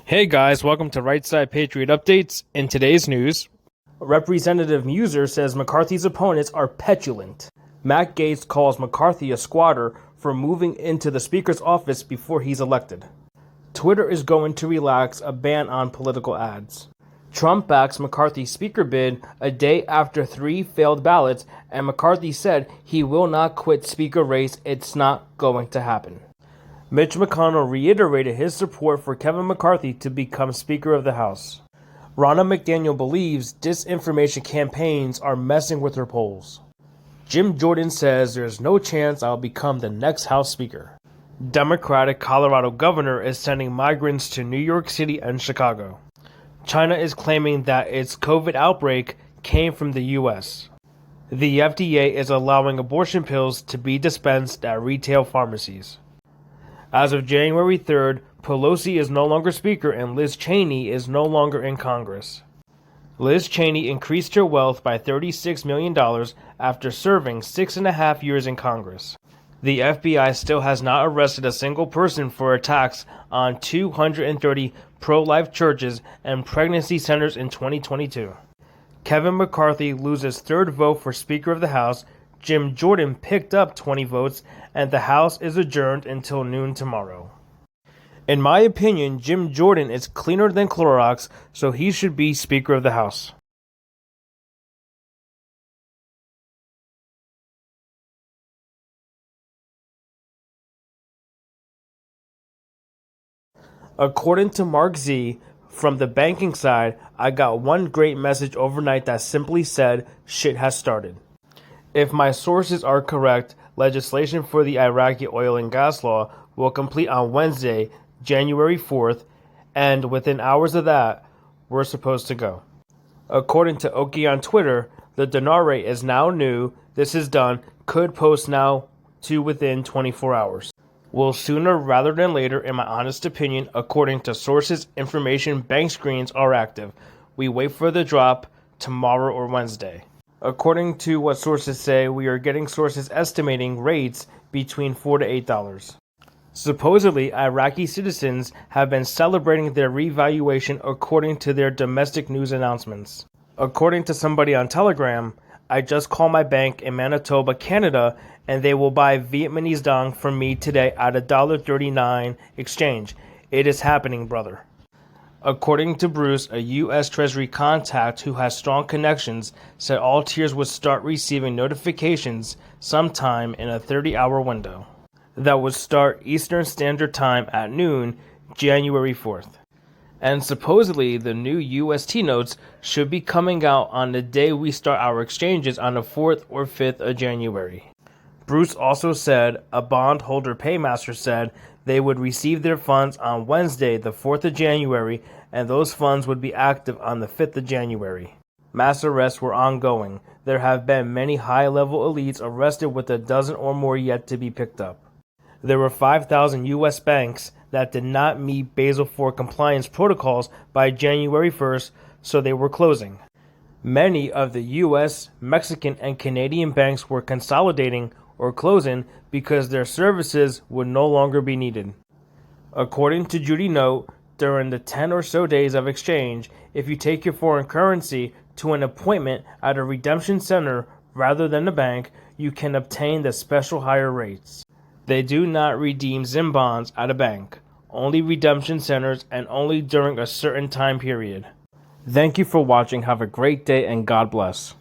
Hey guys, welcome to Right Side Patriot Updates. In today's news, Representative Muser says McCarthy's opponents are petulant. Matt Gaetz calls McCarthy a squatter for moving into the Speaker's office before he's elected. Twitter is going to relax a ban on political ads. Trump backs McCarthy's Speaker bid a day after 3 failed ballots, and McCarthy said he will not quit Speaker race. It's not going to happen. Mitch McConnell reiterated his support for Kevin McCarthy to become Speaker of the House. Ronna McDaniel believes disinformation campaigns are messing with her polls. Jim Jordan says there's no chance I'll become the next House Speaker. Democratic Colorado governor is sending migrants to New York City and Chicago. China is claiming that its COVID outbreak came from the U.S. The FDA is allowing abortion pills to be dispensed at retail pharmacies. As of January 3rd, Pelosi is no longer Speaker and Liz Cheney is no longer in Congress. Liz Cheney increased her wealth by $36 million after serving 6.5 years in Congress. The FBI still has not arrested a single person for attacks on 230 pro-life churches and pregnancy centers in 2022. Kevin McCarthy loses third vote for Speaker of the House. Jim Jordan picked up 20 votes, and the House is adjourned until noon tomorrow. In my opinion, Jim Jordan is cleaner than Clorox, so he should be Speaker of the House. According to Mark Z, from the banking side, I got one great message overnight that simply said, shit has started. If my sources are correct, legislation for the Iraqi oil and gas law will complete on Wednesday, January 4th, and within hours of that, we're supposed to go. According to Oki on Twitter, the dinar rate is now new, this is done, could post now to within 24 hours. Will sooner rather than later, in my honest opinion, according to sources, information, bank screens are active. We wait for the drop tomorrow or Wednesday. According to what sources say, we are getting sources estimating rates between $4 to $8. Supposedly, Iraqi citizens have been celebrating their revaluation according to their domestic news announcements. According to somebody on Telegram, I just called my bank in Manitoba, Canada, and they will buy Vietnamese dong from me today at $1.39 exchange. It is happening, brother. According to Bruce, a U.S. Treasury contact who has strong connections, said all tiers would start receiving notifications sometime in a 30-hour window. That would start Eastern Standard Time at noon, January 4th. And supposedly, the new UST notes should be coming out on the day we start our exchanges on the 4th or 5th of January. Bruce also said a bondholder paymaster said they would receive their funds on Wednesday, the 4th of January, and those funds would be active on the 5th of January. Mass arrests were ongoing. There have been many high-level elites arrested with a dozen or more yet to be picked up. There were 5,000 U.S. banks that did not meet Basel IV compliance protocols by January 1st, so they were closing. Many of the U.S., Mexican, and Canadian banks were consolidating or closing because their services would no longer be needed. According to Judy Note, during the 10 or so days of exchange, if you take your foreign currency to an appointment at a redemption center rather than a bank, you can obtain the special higher rates. They do not redeem Zim bonds at a bank, only redemption centers and only during a certain time period. Thank you for watching. Have a great day and God bless.